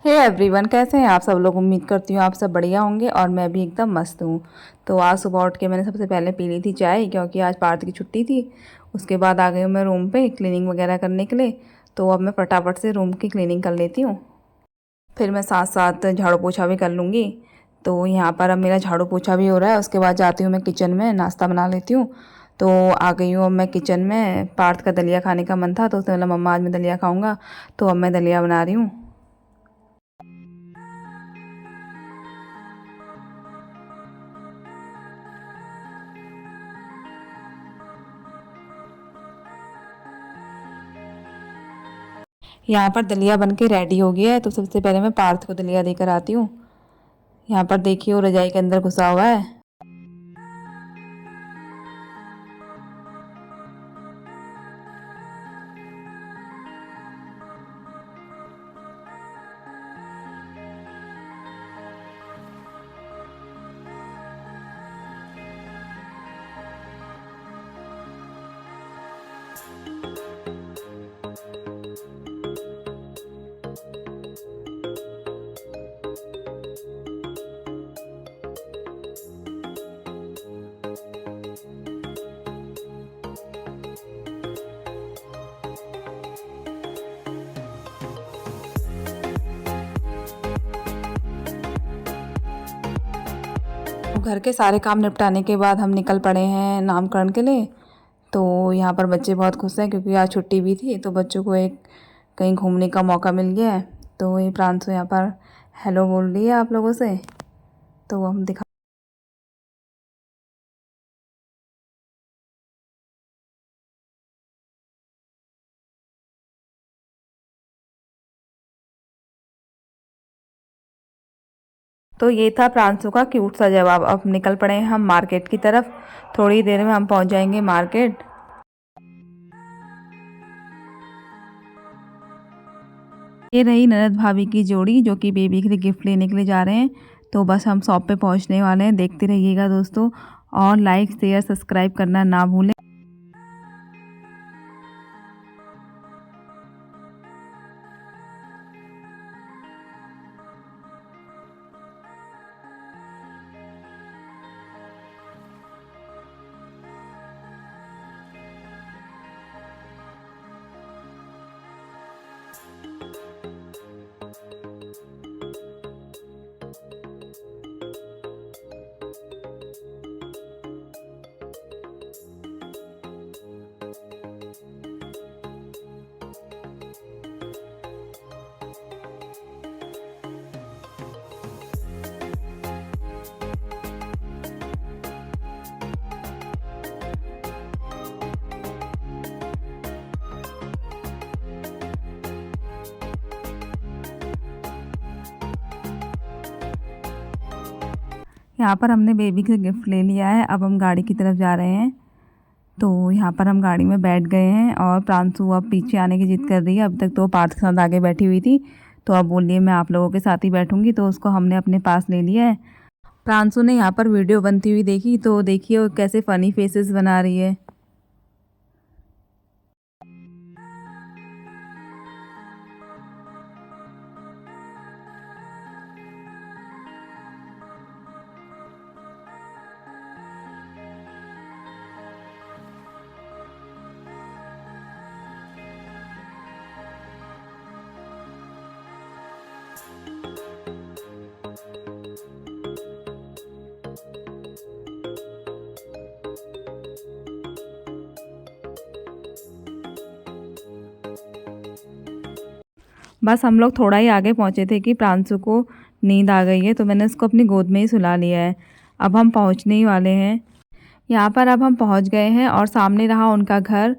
Hey everyone, कैसे हैं आप सब लोग। उम्मीद करती हूँ आप सब बढ़िया होंगे और मैं भी एकदम मस्त हूँ। तो आज सुबह उठ के मैंने सबसे पहले पी ली थी चाय, क्योंकि आज पार्थ की छुट्टी थी। उसके बाद आ गई हूँ मैं रूम पे क्लीनिंग वगैरह करने के लिए। तो अब मैं फटाफट से रूम की क्लीनिंग कर लेती हूँ, फिर मैं साथ साथ झाड़ू पोछा भी कर लूँगी। तो यहाँ पर अब मेरा झाड़ू पोछा भी हो रहा है। उसके बाद जाती हूँ मैं किचन में, नाश्ता बना लेती हूँ। तो आ गई हूँ अब मैं किचन में। पार्थ का दलिया खाने का मन था तो उसने बोला मम्मा आज मैं दलिया खाऊँगा, तो अब मैं दलिया बना रही हूँ। यहाँ पर दलिया बन के रेडी हो गया है, तो सबसे पहले मैं पार्थ को दलिया देकर आती हूँ। यहाँ पर देखिए वो रजाई के अंदर घुसा हुआ है। घर के सारे काम निपटाने के बाद हम निकल पड़े हैं नामकरण के लिए। तो यहाँ पर बच्चे बहुत खुश हैं क्योंकि आज छुट्टी भी थी, तो बच्चों को एक कहीं घूमने का मौका मिल गया है। तो ये प्रांशु यहाँ पर हेलो बोल रही है आप लोगों से। तो हम दिखा तो ये था प्रांशु का क्यूट सा जवाब। अब निकल पड़े हैं हम मार्केट की तरफ। थोड़ी देर में हम पहुँच जाएंगे मार्केट। ये रही ननद भाभी की जोड़ी जो कि बेबी के लिए गिफ्ट लेने के लिए जा रहे हैं। तो बस हम शॉप पे पहुंचने वाले हैं, देखते रहिएगा दोस्तों। और लाइक शेयर सब्सक्राइब करना ना भूलें। यहाँ पर हमने बेबी के गिफ्ट ले लिया है। अब हम गाड़ी की तरफ जा रहे हैं। तो यहाँ पर हम गाड़ी में बैठ गए हैं और प्रांशु अब पीछे आने की जिद कर रही है। अब तक तो पार्थ के साथ आगे बैठी हुई थी, तो अब बोल रही है मैं आप लोगों के साथ ही बैठूंगी। तो उसको हमने अपने पास ले लिया है। प्रांशु ने यहाँ पर वीडियो बनती हुई देखी, तो देखिए वो कैसे फ़नी फेसेस बना रही है। बस हम लोग थोड़ा ही आगे पहुँचे थे कि प्रांशु को नींद आ गई है, तो मैंने उसको अपनी गोद में ही सुला लिया है। अब हम पहुँचने ही वाले हैं। यहाँ पर अब हम पहुँच गए हैं और सामने रहा उनका घर।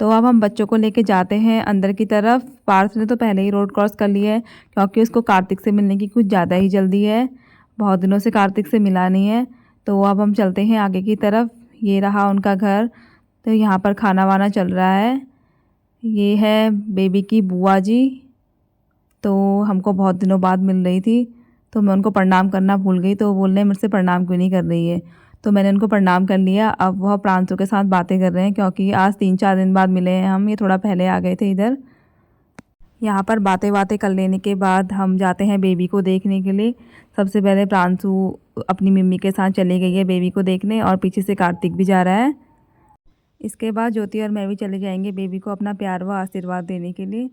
तो अब हम बच्चों को लेके जाते हैं अंदर की तरफ। पार्थ ने तो पहले ही रोड क्रॉस कर लिया है, क्योंकि उसको कार्तिक से मिलने की कुछ ज़्यादा ही जल्दी है। बहुत दिनों से कार्तिक से मिला नहीं है। तो अब हम चलते हैं आगे की तरफ। ये रहा उनका घर। तो यहाँ पर खाना वाना चल रहा है। ये है बेबी की बुआ जी। तो हमको बहुत दिनों बाद मिल रही थी, तो मैं उनको प्रणाम करना भूल गई। तो वो बोल रहे हैं मुझसे प्रणाम क्यों नहीं कर रही है। तो मैंने उनको प्रणाम कर लिया। अब वह प्रांशु के साथ बातें कर रहे हैं, क्योंकि आज 3-4 दिन बाद मिले हैं हम। ये थोड़ा पहले आ गए थे इधर। यहाँ पर बातें बातें कर लेने के बाद हम जाते हैं बेबी को देखने के लिए। सबसे पहले प्रांशु अपनी मम्मी के साथ चली गई है बेबी को देखने और पीछे से कार्तिक भी जा रहा है। इसके बाद ज्योति और मैं भी चले जाएंगे बेबी को अपना प्यार व आशीर्वाद देने के लिए।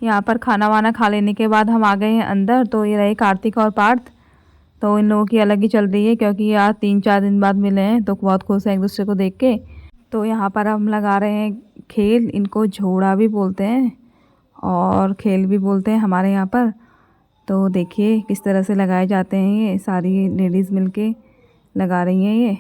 यहाँ पर खाना वाना खा लेने के बाद हम आ गए हैं अंदर। तो ये रहे कार्तिक और पार्थ। तो इन लोगों की अलग ही चल रही है क्योंकि ये आज 3-4 दिन बाद मिले हैं तो बहुत खुश हैं एक दूसरे को देख के। तो यहाँ पर हम लगा रहे हैं खेल, इनको झोड़ा भी बोलते हैं और खेल भी बोलते हैं हमारे यहाँ पर। तो देखिए किस तरह से लगाए जाते हैं, ये सारी लेडीज़ मिलके लगा रही हैं ये।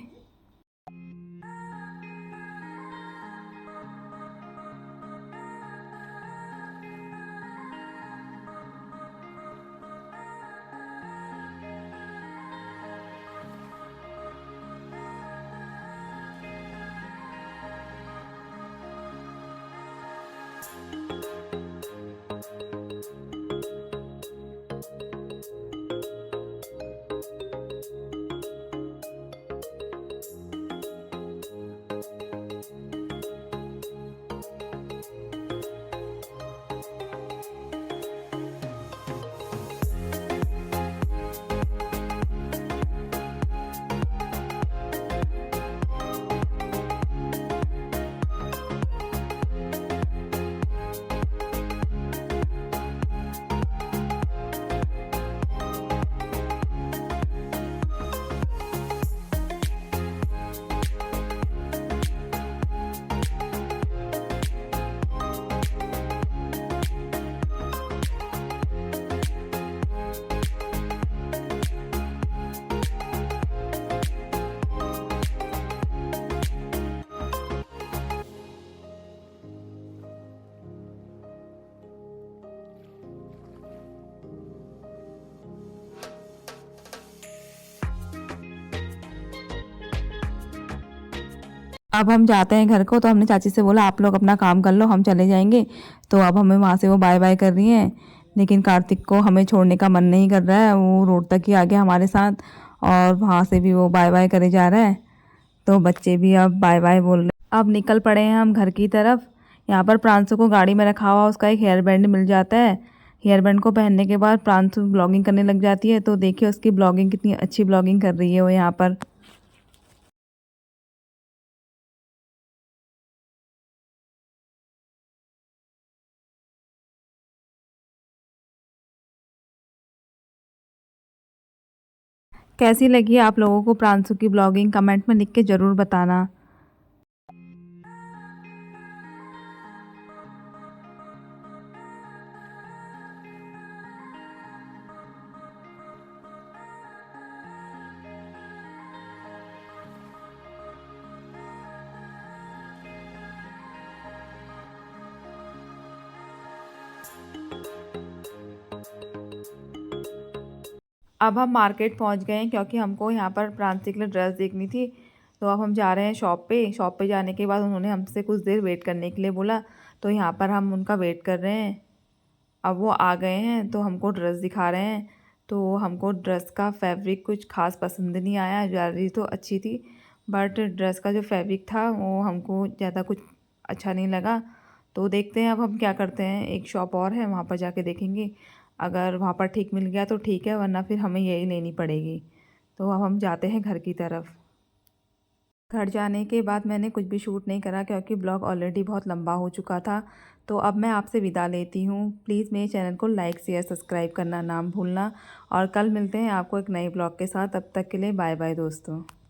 अब हम जाते हैं घर को। तो हमने चाची से बोला आप लोग अपना काम कर लो, हम चले जाएंगे। तो अब हमें वहाँ से वो बाय बाय कर रही हैं, लेकिन कार्तिक को हमें छोड़ने का मन नहीं कर रहा है। वो रोड तक ही आ गया हमारे साथ और वहाँ से भी वो बाय बाय करे जा रहा है। तो बच्चे भी अब बाय बाय बोल रहे हैं। अब निकल पड़े हैं हम घर की तरफ। यहाँ पर प्रांशु को गाड़ी में रखा हुआ उसका एक हेयर बैंड मिल जाता है। हेयर बैंड को पहनने के बाद प्रांशु ब्लॉगिंग करने लग जाती है। तो देखिए उसकी ब्लॉगिंग, कितनी अच्छी ब्लॉगिंग कर रही है वो यहाँ पर। कैसी लगी आप लोगों को प्रांशु की ब्लॉगिंग, कमेंट में लिख के ज़रूर बताना। अब हम मार्केट पहुंच गए हैं क्योंकि हमको यहाँ पर प्रांशु के लिए ड्रेस देखनी थी। तो अब हम जा रहे हैं शॉप पे। शॉप पे जाने के बाद उन्होंने हमसे कुछ देर वेट करने के लिए बोला। तो यहाँ पर हम उनका वेट कर रहे हैं। अब वो आ गए हैं तो हमको ड्रेस दिखा रहे हैं। तो हमको ड्रेस का फैब्रिक कुछ खास पसंद नहीं आया। ज्वेलरी तो अच्छी थी बट ड्रेस का जो फैब्रिक था वो हमको ज़्यादा कुछ अच्छा नहीं लगा। तो देखते हैं अब हम क्या करते हैं। एक शॉप और है, वहाँ पर जाके देखेंगे। अगर वहाँ पर ठीक मिल गया तो ठीक है, वरना फिर हमें यही लेनी पड़ेगी। तो अब हम जाते हैं घर की तरफ। घर जाने के बाद मैंने कुछ भी शूट नहीं करा क्योंकि ब्लॉग ऑलरेडी बहुत लंबा हो चुका था। तो अब मैं आपसे विदा लेती हूँ। प्लीज़ मेरे चैनल को लाइक शेयर सब्सक्राइब करना ना भूलना और कल मिलते हैं आपको एक नए ब्लॉग के साथ। तब तक के लिए बाय बाय दोस्तों।